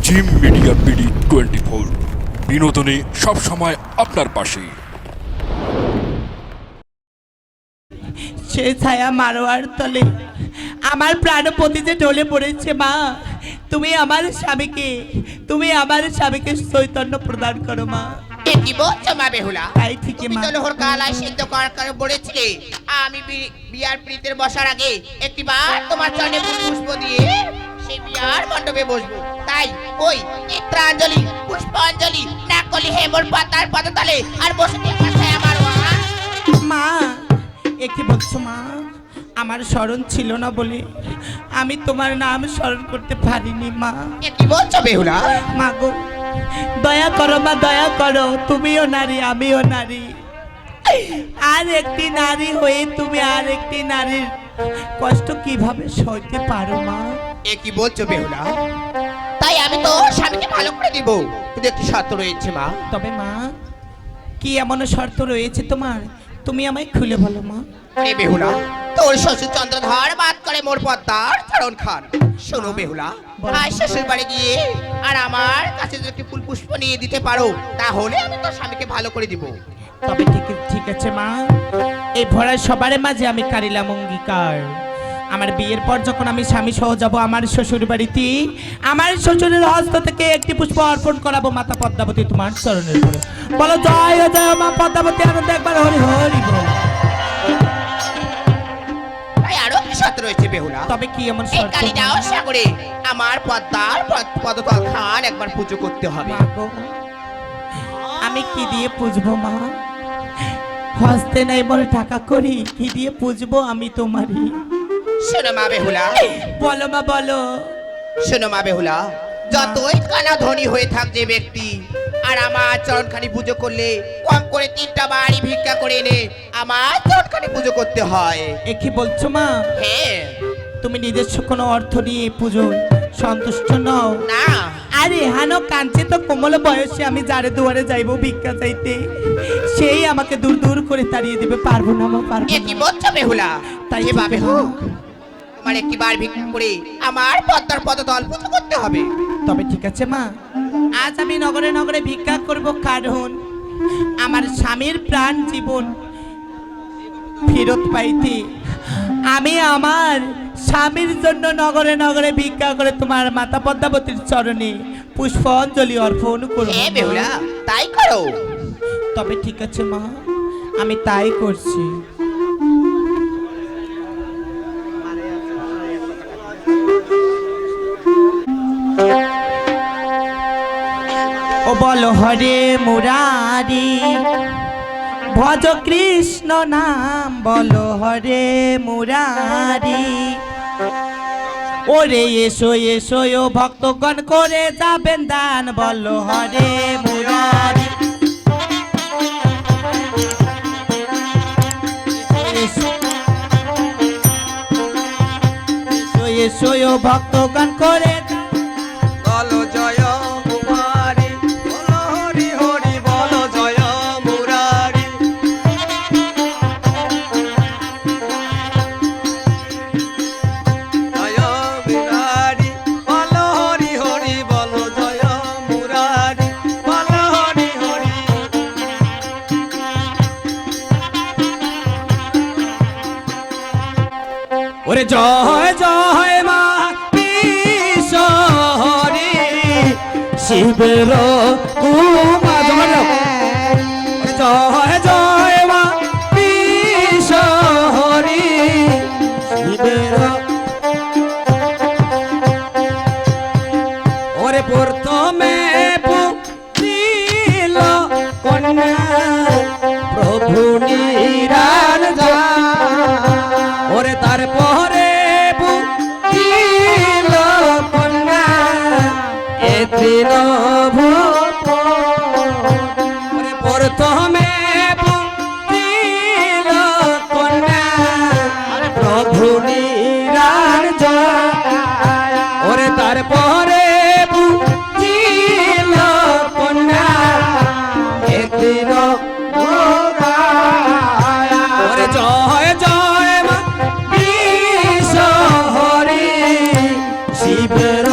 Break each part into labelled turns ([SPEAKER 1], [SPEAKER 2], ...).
[SPEAKER 1] Gym media BD 24 বিনোদনে সব সময় আপনার পাশে।
[SPEAKER 2] সে ছায়া মারোয়ার তলে আমার প্রাণপতি যে ঢলে পড়েছে। মা, তুমি আমার স্বামীকে চৈতন্য প্রদান করো মা।
[SPEAKER 3] কি বলছো মা বেহুলা?
[SPEAKER 2] তাই ঠিকই
[SPEAKER 3] তুমি
[SPEAKER 2] মা।
[SPEAKER 3] তো লোহর কালাই সিদ্ধ করে বলেছিলে আমি বিয়ার প্রীতির বসার আগে একটিবার তোমার চরণে পুষ্প দিয়ে সেই বিয়ার মণ্ডপে বসবো। তাই ওই চিত্রাঞ্জলি পুষ্পাঞ্জলি না করলি হে মোর পাতার পদতলে আর বসে আমার
[SPEAKER 2] মা, কি বলছো মা? আমার স্মরণ ছিল না বলে আমি তোমার নাম স্মরণ করতে পারিনি মা।
[SPEAKER 3] কি বলছো বেহুলা?
[SPEAKER 2] মা গো, দয়া করো মা, দয়া করো। তুমিও নারী, আমিও নারী। আর একটি নারী হয়ে তুমি আর একটি নারীর কষ্ট কিভাবে সইতে পারো মা?
[SPEAKER 3] কি বলছো বেহুলা? তাই আমি তো স্বামীকে ভালো করে দিব, কিন্তু একটি শর্ত রয়েছে মা।
[SPEAKER 2] তবে মা, কি এমন শর্ত রয়েছে তোমার? তুমি আমায় খুলে বলো মা।
[SPEAKER 3] বেহুলা, তোর শ্বশুর চন্দ্রধর বাদ করে মোর পদ্মার চরণ খান। শোনো বেহুলা, আজ শ্বশুর বাড়ি গিয়ে আর আমার কাছে যদি একটি ফুল পুষ্প নিয়ে দিতে পারো, তাহলে আমি তোর স্বামীকে ভালো করে দিব।
[SPEAKER 2] তবে ঠিক আছে মা, এই ভরার সবার মাঝে আমি কারিলাম অঙ্গীকার। আমার বিয়ের পর যখন আমি স্বামী সহ যাব আমার শ্বশুর বাড়িতে, আমার শ্বশুরের হস্ত থেকে একটি পুষ্প অর্পণ করাবো মাতা পদ্মাবতী তোমার চরণের উপরে। বলো জয় জয় মা পদ্মাবতী, আনন্দ একবার হরি হরি বল।
[SPEAKER 3] আরো কি শর্ত রয়েছে বেহুলা?
[SPEAKER 2] তবে কি এমন শর্ত?
[SPEAKER 3] কালী যাও সাগরে আমার পদ্মার পদতল খান একবার পুজো করতে হবে।
[SPEAKER 2] মা গো, আমি কি দিয়ে পুজবো মা? হস্তে নাই বলে টাকা করি, কি দিয়ে পুজবো আমি তোমারই?
[SPEAKER 3] শোনো মা বেহুলা,
[SPEAKER 2] বলো মা বলো।
[SPEAKER 3] শোনো মা বেহুলা, যতই কানা ধনী হয়ে থাক যে ব্যক্তি, আর আমার চরণখানি পুজো করলে কম করে 3টা বাড়ি ভিক্ষা করে এনে আমার চরণখানি পুজো করতে হয়।
[SPEAKER 2] কি বলছো মা?
[SPEAKER 3] হ্যাঁ।
[SPEAKER 2] তুমি নিজস্ব কোনো অর্থ নিয়ে পুজো সন্তুষ্ট নও?
[SPEAKER 3] না।
[SPEAKER 2] আরে হানো কাঞ্চে তো কোমল বয়সে আমি যারে দুয়ারে যাইবো ভিক্ষা চাইতে, সেই আমাকে দূর দূর করে তাড়িয়ে দেবে। পারবো না মা, পারবো
[SPEAKER 3] কি বলছো বেহুলা?
[SPEAKER 2] তাই
[SPEAKER 3] যেভাবে হোক আমার একটিবার ভিক্ষা করে আমার পদ্মার পদতল পুজো করতে হবে।
[SPEAKER 2] তবে ঠিক আছে মা, আজ আমি নগরে নগরে ভিক্ষা করব, কারণ আমার স্বামীর প্রাণ জীবন ফেরত পাইতে আমি আমার স্বামীর জন্য নগরে নগরে ভিক্ষা করে তোমার মাতা পদ্মাবতীর চরণে পুষ্পাঞ্জলি অর্পণ করব।
[SPEAKER 3] হ্যাঁ বেহুলা, তাই করো।
[SPEAKER 2] তবে ঠিক আছে মা, আমি তাই করছি। ও বলো হরে মুরারি, ভজ কৃষ্ণ নাম, বলো হরে মুরারি। ওরে এসো এসো ও ভক্তগণ করে যাবেন দান, বলো হরে মুরারি। এসো এসো ও ভক্তগণ করে
[SPEAKER 4] বলো জয় মুরারি, বলো হরি হরি, বলো জয় মুরারি। জয় মুরারি, বলো হরি হরি, বলো জয় মুরারি, বলো হরি হরি।
[SPEAKER 2] ওরে জয় জয় মা বিশ্বহরি, শিবের জয় জয় মা বিশ্বহরি, শিবের। ওরে প্রথমে পুত্রিল কন্যা প্রভু নিরঞ্জন, ওরে তারপরে পুত্রিল কন্যা এ তৃণভূপ। ওরে প্রথমে পুত্রিল কন্যা প্রভু নিরঞ্জন, ওরে তারপরে পুত্রিল কন্যা এ তৃণভূপ। ওরে জয় জয় মা বিশ্বহরি, শিবের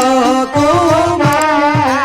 [SPEAKER 2] কুমার।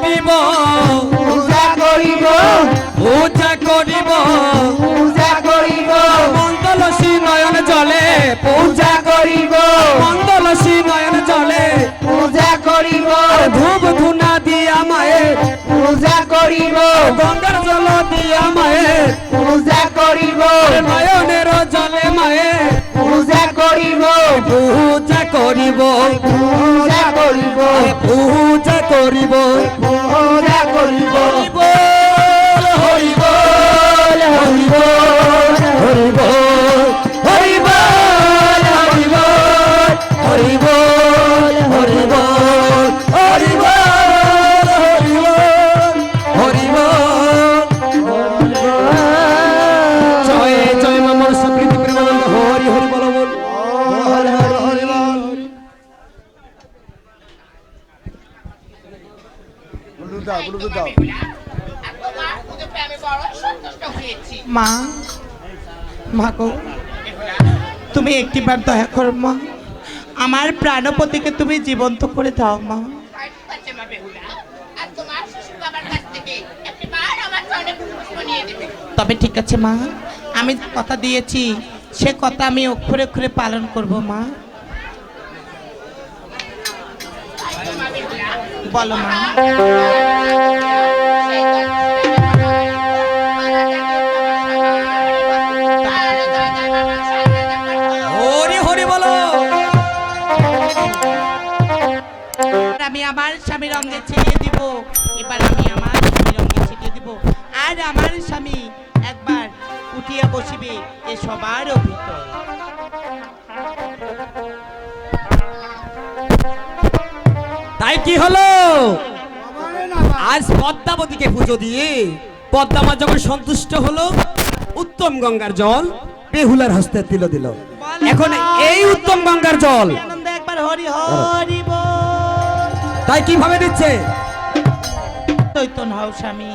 [SPEAKER 4] করিব
[SPEAKER 5] পূজা করিব
[SPEAKER 4] পূজা করিব
[SPEAKER 5] পূজা করিব
[SPEAKER 4] মন্দলসী নয়ন জলে
[SPEAKER 5] পূজা করিব
[SPEAKER 4] মন্দলসী নয়ন জলে
[SPEAKER 5] পূজা করিব
[SPEAKER 4] ধূপ ধুনা দিয়া মায়ের
[SPEAKER 5] পূজা করিব
[SPEAKER 4] গঙ্গার জল দিয়া মায়ের
[SPEAKER 5] পূজা করিব
[SPEAKER 4] নয়নের জলে মায়ের
[SPEAKER 5] পূজা করিব
[SPEAKER 4] পূজা করিব
[SPEAKER 5] পূজা করিব
[SPEAKER 4] পূজা করিব
[SPEAKER 5] পূজা করিব
[SPEAKER 4] হরি বল হরি বল হরি বল হরি বল হরি বল হরি বল হরি বল হরি বল হরি বল জয় জয় মা মনসা প্রীতি প্রেমানন্দ হরি হরি বল বল
[SPEAKER 5] হরি হরি হরি বল
[SPEAKER 3] আর তোমার পুজো পেয়ে আমি বড় সন্তুষ্ট হয়েছি।
[SPEAKER 2] মা মা গো তুমি একটিবার দয়া করো মা, আমার প্রাণপতিকে তুমি জীবন্ত করে দাও মা।
[SPEAKER 3] ঠিক আছে মা বেহুলা, আর তোমার শ্বশুর বাবার কাছ থেকে একটিবার আমার চরণে পুষ্প নিয়ে দেবে।
[SPEAKER 2] তবে ঠিক আছে মা, আমি যে কথা দিয়েছি সে কথা আমি অক্ষরে অক্ষরে পালন করব মা।
[SPEAKER 3] মা বেহুলা,
[SPEAKER 2] বলো মা।
[SPEAKER 4] হরি হরি বলো
[SPEAKER 2] আমি আমার স্বামীর অঙ্গে ছিটিয়ে দিব, এবার আমি আমার স্বামীর অঙ্গে ছিটিয়ে দিব, আর আমার স্বামী একবার উঠিয়া বসিবে এ সবার ভিতর।
[SPEAKER 4] তাই কি হলো আজ পদ্মাবতীকে পুজো দিয়ে পদ্মামা যখন সন্তুষ্ট হলো, উত্তম গঙ্গার জল বেহুলার হস্তে দিল এখন এই উত্তম গঙ্গার জল
[SPEAKER 2] আনন্দ একবার হরি হরি বল।
[SPEAKER 4] তাই কিভাবে দিচ্ছে?
[SPEAKER 2] চৈতন্য হও স্বামী।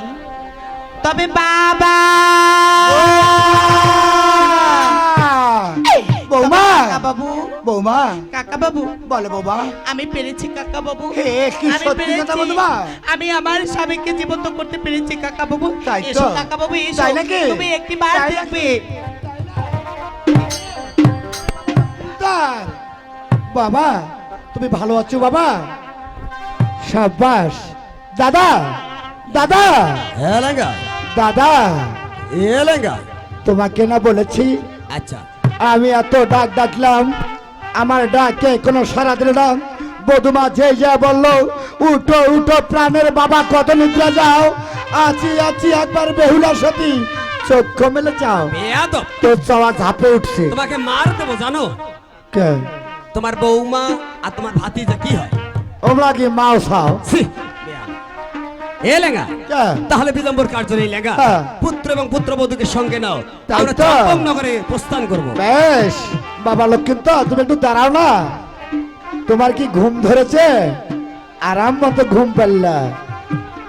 [SPEAKER 2] তবে বাবা
[SPEAKER 5] বৌমা
[SPEAKER 2] কাকা বাবু,
[SPEAKER 5] বৌমা
[SPEAKER 2] কাকা বাবু
[SPEAKER 5] বলে বৌমা
[SPEAKER 2] আমি পেরেছি কাকা বাবু,
[SPEAKER 5] হে, কি
[SPEAKER 2] আমি
[SPEAKER 5] সত্যি
[SPEAKER 2] পেরেছি।
[SPEAKER 5] কথা বলতে মা?
[SPEAKER 2] আমি আমার স্বামীকে জীবন্ত করতে পেরেছি কাকা বাবু।
[SPEAKER 5] তাই তো?
[SPEAKER 2] এসো কাকা বাবু এসো,
[SPEAKER 5] তাই নাকি?
[SPEAKER 2] তুমি একটি বার
[SPEAKER 5] তাই নাকি?
[SPEAKER 2] দেখবে।
[SPEAKER 5] তার বাবা তুমি ভালো আছো বাবা? সাব্বাস দাদা, দাদা
[SPEAKER 4] এলেঙ্গা
[SPEAKER 5] দাদা
[SPEAKER 4] এলেঙ্গা
[SPEAKER 5] তোমাকে না বলেছি
[SPEAKER 4] আচ্ছা
[SPEAKER 5] আমি এত ডাক ডাকলাম, আমার ডাকে কোনো সারা দিল না। বধুমা যে যা বললো উঠো উঠো প্রাণের বাবা কত নিদ্রা যাও, আছি আছি একবার বেহুলা সতী চক্ষু মেলে চাও,
[SPEAKER 4] বেয়াদব
[SPEAKER 5] তোর চাওয়া ঝাঁপে উঠছে।
[SPEAKER 4] তোমাকে মার দেবো জানো?
[SPEAKER 5] কে
[SPEAKER 4] তোমার বৌমা আর তোমার ভাতিজা কি হয়?
[SPEAKER 5] ওমরা কি মাও চাও?
[SPEAKER 4] ছি, বেয়াদব। এ লেঙ্গা
[SPEAKER 5] কে
[SPEAKER 4] তাহলে বিলম্বর কার্য নেই লেঙ্গা,
[SPEAKER 5] হ্যাঁ।
[SPEAKER 4] পুত্র এবং পুত্রবধূকে সঙ্গে নাও,
[SPEAKER 5] তাই
[SPEAKER 4] আমরা
[SPEAKER 5] তো।
[SPEAKER 4] চম্পকনগরে প্রস্থান করব।
[SPEAKER 5] বেশ বাবা লক্ষ্মী তো তুমি একটু দাঁড়াও না, তোমার কি ঘুম ধরেছে? আরাম মতো ঘুম পেল্লা।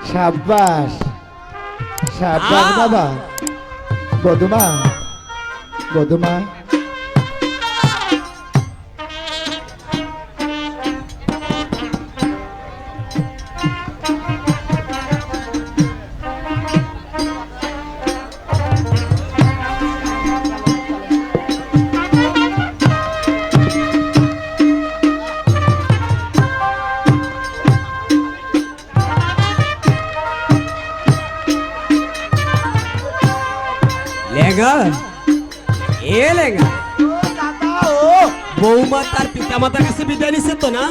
[SPEAKER 5] সাব্বাস সাব্বাস বাবা। বধুমা বধুমা
[SPEAKER 4] লেঙ্গা এ লেঙ্গা বৌমা তার পিতা মাতার কাছে বিদায় নিছে তো না?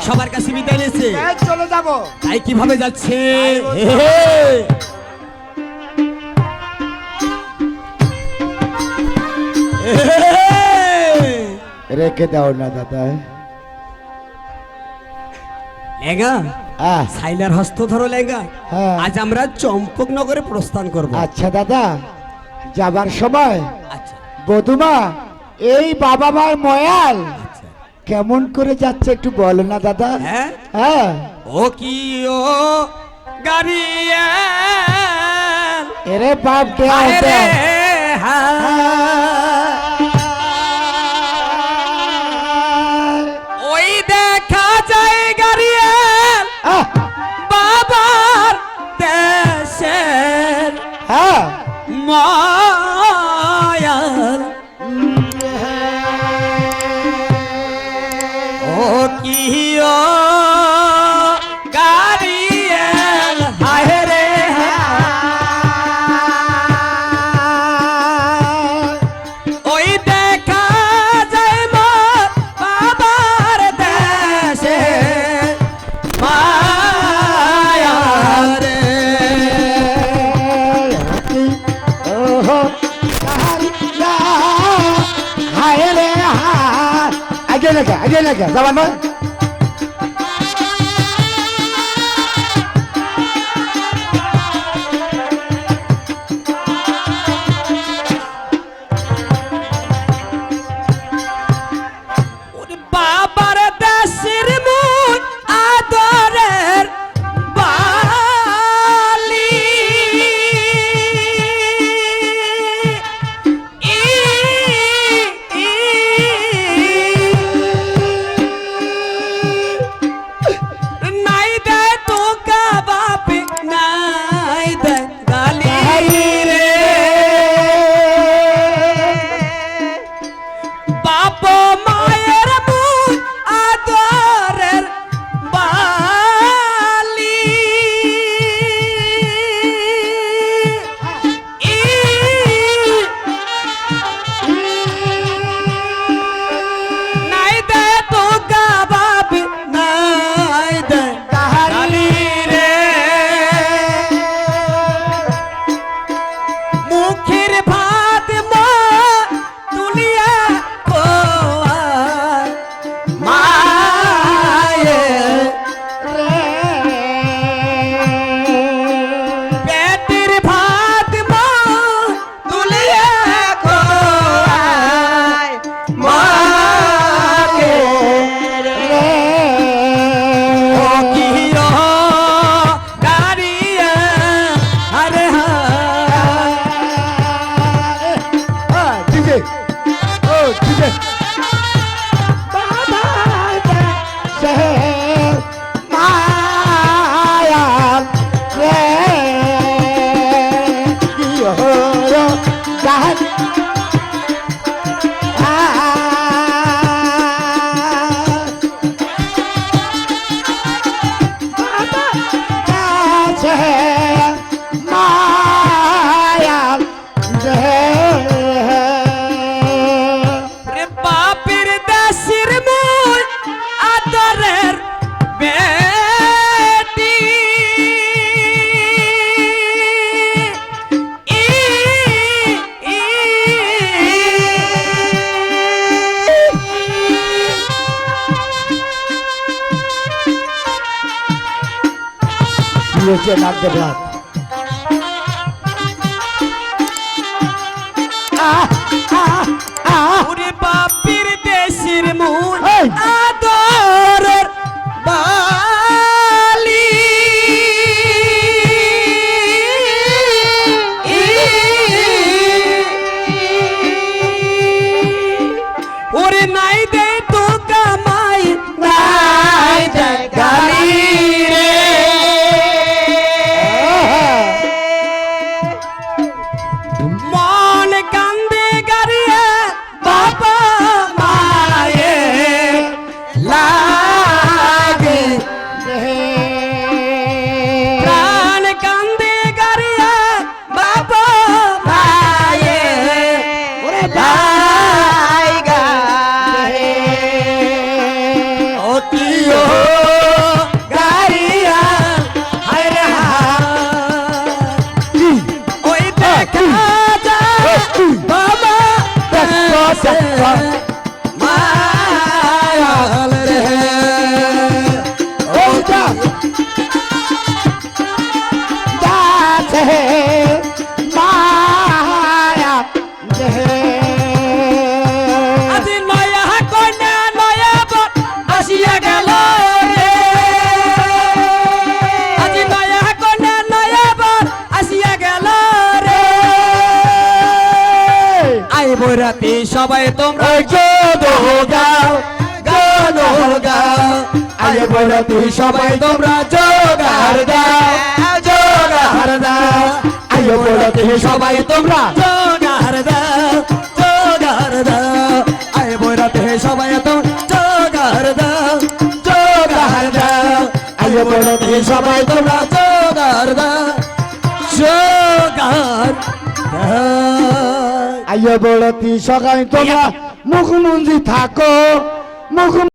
[SPEAKER 4] সবার কাছে বিদায় নিছে,
[SPEAKER 5] চলে যাবো।
[SPEAKER 4] তাই কিভাবে যাচ্ছে?
[SPEAKER 5] রেখে দাও না দাদা।
[SPEAKER 4] লেঙ্গা
[SPEAKER 5] আহ,
[SPEAKER 4] সাইলার হস্ত ধরো লেঙ্গা,
[SPEAKER 5] হ্যাঁ।
[SPEAKER 4] আজ আমরা চম্পকনগরে প্রস্থান করব।
[SPEAKER 5] আচ্ছা দাদা যাবার সময়
[SPEAKER 4] আচ্ছা
[SPEAKER 5] বধুমা এই বাবা মার ময়াল
[SPEAKER 4] আচ্ছা
[SPEAKER 5] কেমন করে যাচ্ছে একটু বলো না দাদা।
[SPEAKER 4] হ্যাঁ
[SPEAKER 5] হ্যাঁ
[SPEAKER 4] ও কি ও গাড়িয়া
[SPEAKER 5] এরে বাপ কে
[SPEAKER 4] আরে ওই দেখা যায় গাড়িয়া বাবা
[SPEAKER 5] আগে না কে যাবা না
[SPEAKER 4] ওরে বাবার দেশের মন আদরের বালি নাই দে তো কাবাবে নাই দে গালি রে বাপ মায়ের মন আদরের বালি নাই দে তো কাবাবে নাই দে গালি রে মুখের ভাত মা তুলিয়া খোয়ায় মায়ে পেটের ভাত মা তুলিয়া খোয়ায় মাকে ও কিও গাড়িয়া আরে হা
[SPEAKER 5] ডিজে ও ডিজে সে মায়াল রে কি হলো গান মায়াল রে
[SPEAKER 4] রে বাপের দেশের মন আদরের বেটি
[SPEAKER 5] দিয়েছে নাক দেবরাত
[SPEAKER 4] ওরে বাপের দেশের মন
[SPEAKER 5] এই!
[SPEAKER 4] আদরের বালি ওরে নাই দে তো কামাই নাই দে গালি রে মন কান্দে গারিয়া বাবা মায়ে লাগে প্রাণ কান্দে গারিয়া বাবা মায়ে ওরে লাইগা ও কিও গারিয়া হায় রে হায় ওই দেখা যায় বাবা মায়াল রে
[SPEAKER 5] ওইটা যাচ্ছে মায়া রে
[SPEAKER 4] আজি নয়া কন্যা নয়া বর আসিয়া গেল রে আজি নয়া কন্যা নয়া বর আসিয়া গেল রে আই বরাতি সবাই তোমরা গাও গাও গাও আই বরাতি সবাই তোমরা জোগাড় দাও জোগাড় দাও আই বরাতি সবাই তোমরা জোগাড় দাও জোগাড় দাও আই বরাতি সবাই তোমরা জোগাড় দাও জোগাড় দাও আই বরাতি সবাই তোমরা জোগাড় দাও জোগাড় দাও
[SPEAKER 5] আইয়া বড়তি সকালে তোমরা মুখমন্ত্রী থাকো মুখ